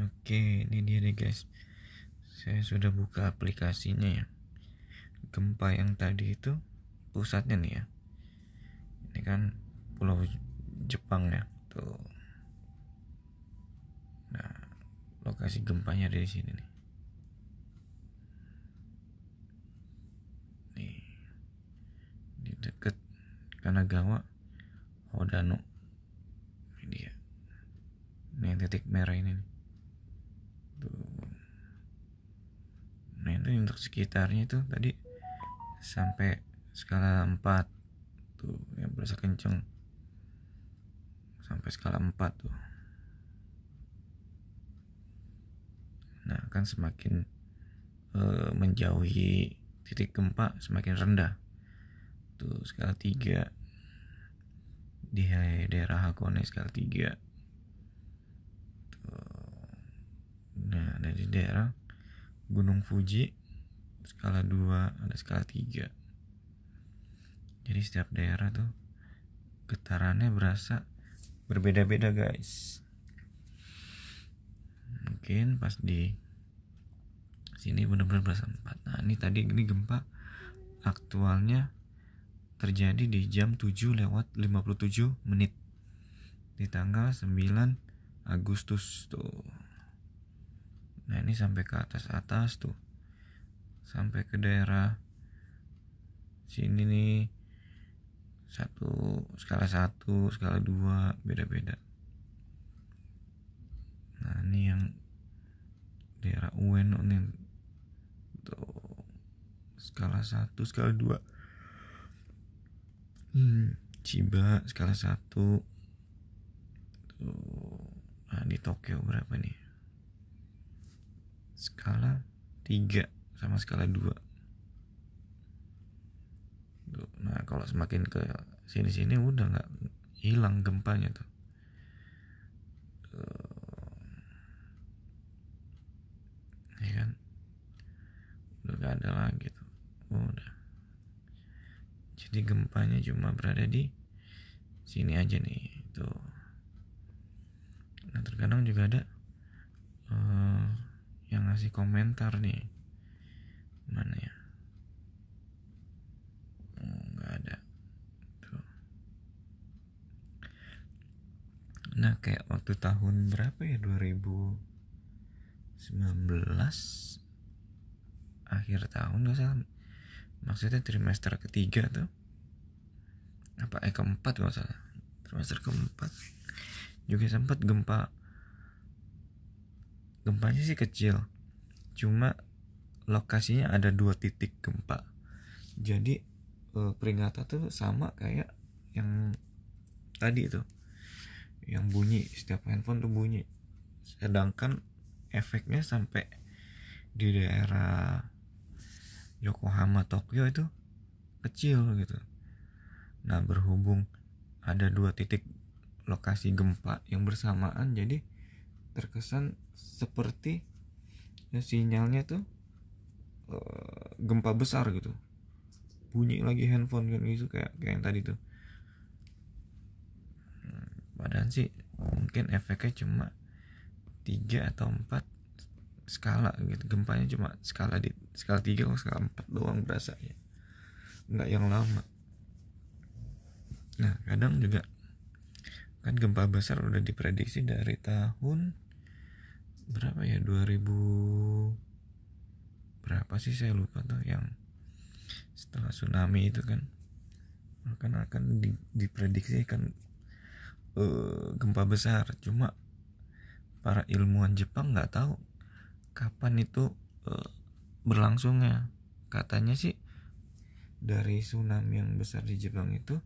Oke, ini dia deh guys. Saya sudah buka aplikasinya ya. Gempa yang tadi itu pusatnya nih ya. Ini kan Pulau Jepang ya. Tuh. Nah, lokasi gempanya ada di sini nih. Nih, di deket Kanagawa, Hodano. Ini dia. Ini yang titik merah ini nih. Tuh. Nah, itu untuk sekitarnya itu tadi sampai skala 4 tuh yang berasa kenceng, sampai skala 4 tuh. Nah, kan semakin menjauhi titik gempa semakin rendah. Tuh skala 3 di daerah Hakone skala 3. Tuh. Nah, dari daerah Gunung Fuji skala 2, ada skala 3. Jadi setiap daerah tuh getarannya berasa berbeda-beda guys. Mungkin pas di sini benar-benar berasa 4. Nah, ini tadi ini gempa aktualnya terjadi di jam 7:57 di tanggal 9 Agustus tuh. Nah, ini sampai ke atas tuh. Sampai ke daerah sini nih. Skala 1, skala 2 beda-beda. Nah, ini yang daerah Ueno nih. Tuh. Skala 1, skala 2. Chiba skala 1. Tuh. Nah, di Tokyo berapa nih? Skala 3 sama skala 2. Tuh. Nah, kalau semakin ke sini-sini udah nggak hilang gempanya tuh. Ya kan? Udah gak ada lagi tuh. Udah. Jadi gempanya cuma berada di sini aja nih. Tuh. Nah, terkadang juga ada yang ngasih komentar nih. Mana ya? Nggak ada. Tuh. Nah, kayak waktu tahun berapa ya, 2019 akhir tahun nggak salah, maksudnya trimester ketiga tuh, apa keempat nggak salah, trimester keempat juga sempat gempanya sih kecil, cuma lokasinya ada 2 titik gempa. Jadi peringatan tuh sama kayak yang tadi tuh, yang bunyi setiap handphone tuh bunyi, sedangkan efeknya sampai di daerah Yokohama, Tokyo itu kecil gitu. Nah, berhubung ada 2 titik lokasi gempa yang bersamaan, jadi terkesan seperti ya, sinyalnya tuh gempa besar gitu, bunyi lagi handphone kan gitu, kayak yang tadi tuh. Padahal sih mungkin efeknya cuma 3 atau 4 skala gitu, gempanya cuma skala 3 atau skala 4 doang berasa ya, nggak yang lama. Nah, kadang juga kan gempa besar udah diprediksi dari tahun berapa ya, 2000 berapa sih saya lupa tuh, yang setelah tsunami itu kan akan diprediksi kan gempa besar. Cuma para ilmuwan Jepang nggak tahu kapan itu berlangsungnya. Katanya sih dari tsunami yang besar di Jepang itu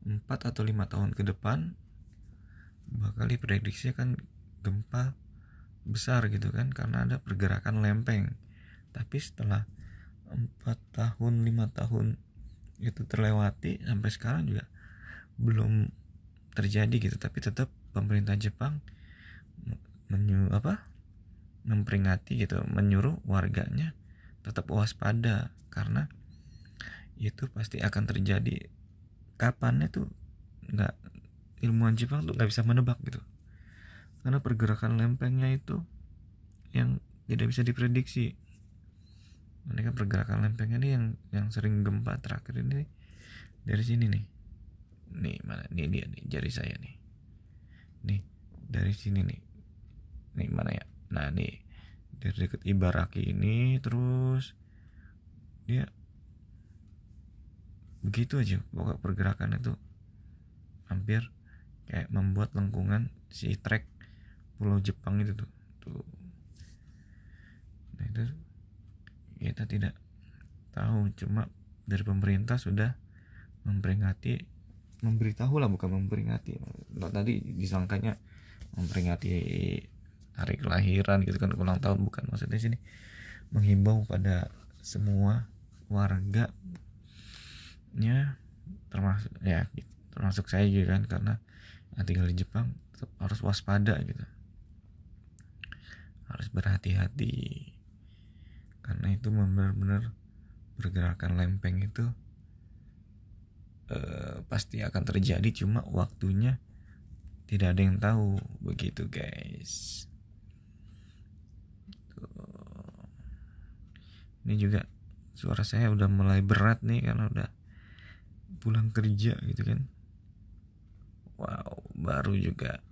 4 atau 5 tahun ke depan bakal diprediksi kan gempa besar gitu kan, karena ada pergerakan lempeng. Tapi setelah 4 tahun 5 tahun itu terlewati, sampai sekarang juga belum terjadi gitu. Tapi tetap pemerintah Jepang memperingati gitu, menyuruh warganya tetap waspada, karena itu pasti akan terjadi. Kapannya tuh ilmuwan Jepang tuh nggak bisa menebak gitu, karena pergerakan lempengnya itu yang tidak bisa diprediksi. Mereka pergerakan lempeng ini yang sering gempa terakhir ini dari sini nih. Nih mana? Nih dia nih jari saya nih. Nih dari sini nih. Nih mana ya? Nah nih dari dekat Ibaraki ini terus dia begitu aja. Pokok pergerakan itu hampir kayak membuat lengkungan si trek Pulau Jepang itu tuh. Nah itu kita tidak tahu, cuma dari pemerintah sudah memberitahu lah, bukan memperingati. Nah, tadi disangkanya memperingati hari kelahiran gitu kan, ulang tahun, bukan. Maksudnya sini menghimbau pada semua warganya, termasuk saya juga kan, karena yang tinggal di Jepang tetap harus waspada gitu, harus berhati-hati karena itu benar-benar pergerakan lempeng itu pasti akan terjadi, cuma waktunya tidak ada yang tahu, begitu guys. Ini juga suara saya udah mulai berat nih karena udah pulang kerja gitu kan. Wow, baru juga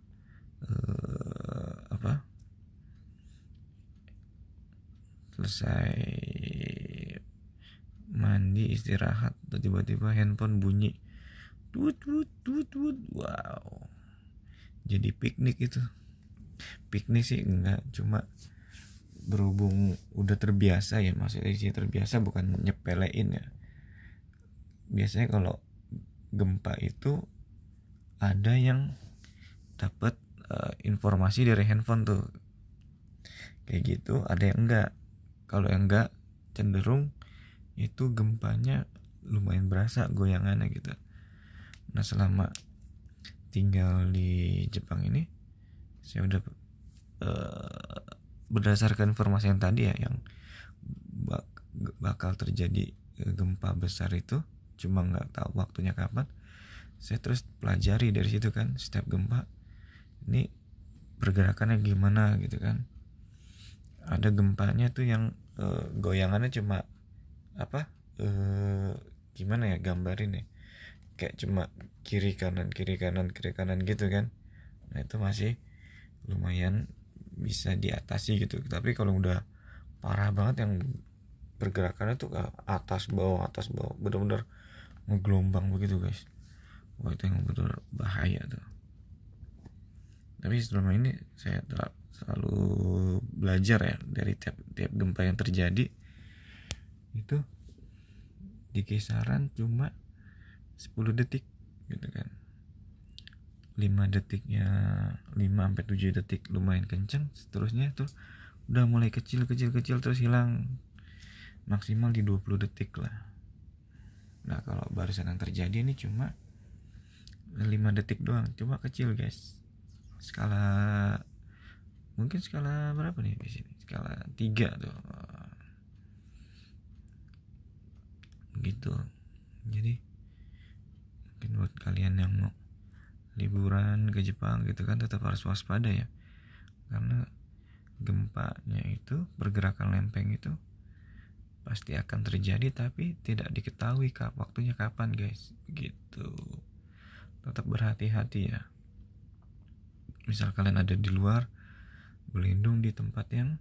selesai mandi istirahat, tiba-tiba handphone bunyi tut. Wow, jadi piknik itu. Piknik sih enggak, cuma berhubung udah terbiasa ya, maksudnya sih terbiasa bukan nyepelein ya. Biasanya kalau gempa itu ada yang dapat informasi dari handphone tuh kayak gitu, ada yang enggak. Kalau yang enggak cenderung itu gempanya lumayan berasa goyangannya gitu. Nah selama tinggal di Jepang ini saya udah berdasarkan informasi yang tadi ya, yang bakal terjadi gempa besar itu, cuma nggak tahu waktunya kapan. Saya terus pelajari dari situ kan, setiap gempa ini pergerakannya gimana gitu kan. Ada gempanya tuh yang goyangannya cuma gimana ya gambarin ya, kayak cuma kiri kanan gitu kan. Nah itu masih lumayan bisa diatasi gitu. Tapi kalau udah parah banget yang pergerakannya tuh ke atas bawah bener-bener ngegelombang begitu guys, wah itu yang bener bahaya tuh. Tapi selama ini saya selalu belajar ya, dari tiap gempa yang terjadi itu di kisaran cuma 10 detik gitu kan. 5 detiknya 5-7 detik lumayan kenceng, seterusnya tuh udah mulai kecil terus hilang, maksimal di 20 detik lah. Nah kalau barusan yang terjadi ini cuma 5 detik doang, cuma kecil guys. Mungkin skala berapa nih di sini? Skala 3 tuh. Gitu. Jadi mungkin buat kalian yang mau liburan ke Jepang gitu kan, tetap harus waspada ya. Karena gempanya itu, pergerakan lempeng itu pasti akan terjadi, tapi tidak diketahui waktunya kapan guys. Gitu. Tetap berhati-hati ya. Misal kalian ada di luar, berlindung di tempat yang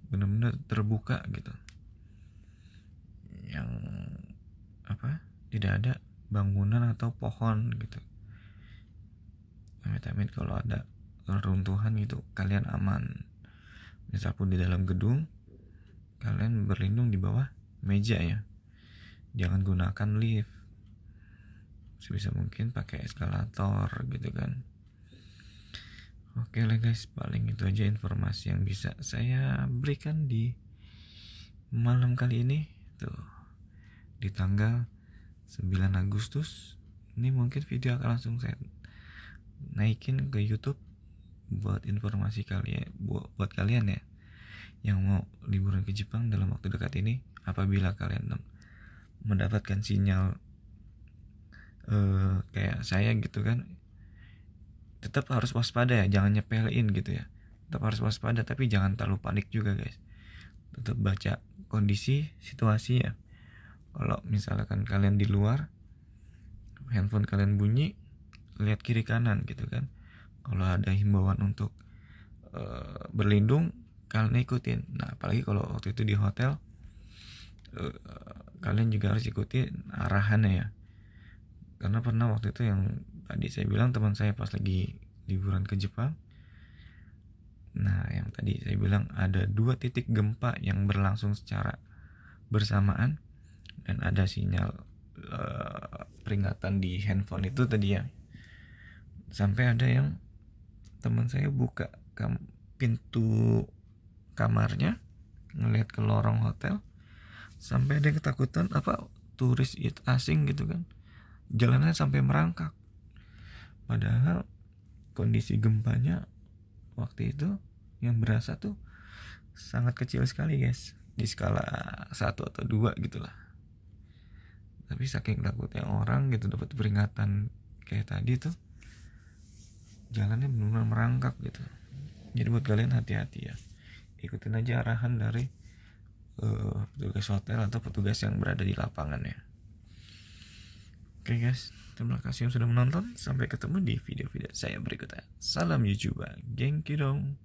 benar-benar terbuka gitu, yang tidak ada bangunan atau pohon gitu. Amit-amit kalau ada reruntuhan gitu, kalian aman. Misal pun di dalam gedung, kalian berlindung di bawah meja ya, jangan gunakan lift, sebisa mungkin pakai eskalator gitu kan. Oke lah guys, paling itu aja informasi yang bisa saya berikan di malam kali ini tuh, di tanggal 9 Agustus. Ini mungkin video akan langsung saya naikin ke YouTube buat informasi kalian, buat kalian ya yang mau liburan ke Jepang dalam waktu dekat ini. Apabila kalian mendapatkan sinyal kayak saya gitu kan, tetap harus waspada ya, jangan nyepelein gitu ya. tetap harus waspada, tapi jangan terlalu panik juga guys. Tetap baca kondisi situasi ya. Kalau misalkan kalian di luar, handphone kalian bunyi, lihat kiri kanan gitu kan. Kalau ada himbauan untuk berlindung, kalian ikutin. Nah apalagi kalau waktu itu di hotel, kalian juga harus ikuti arahannya ya. Karena pernah waktu itu yang tadi saya bilang, teman saya pas lagi liburan ke Jepang. Nah yang tadi saya bilang ada 2 titik gempa yang berlangsung secara bersamaan, dan ada sinyal peringatan di handphone itu tadi ya. Sampai ada yang teman saya buka pintu kamarnya, ngelihat ke lorong hotel, sampai ada yang ketakutan turis asing gitu kan, jalannya sampai merangkak. Padahal kondisi gempanya waktu itu yang berasa tuh sangat kecil sekali guys, di skala 1 atau 2 gitulah. Tapi saking takutnya orang gitu dapat peringatan kayak tadi tuh, jalannya benar-benar merangkak gitu. Jadi buat kalian hati-hati ya, ikutin aja arahan dari petugas hotel atau petugas yang berada di lapangan ya. Oke guys, terima kasih yang sudah menonton. Sampai ketemu di video-video saya berikutnya. Salam YouTuber, gengki dong.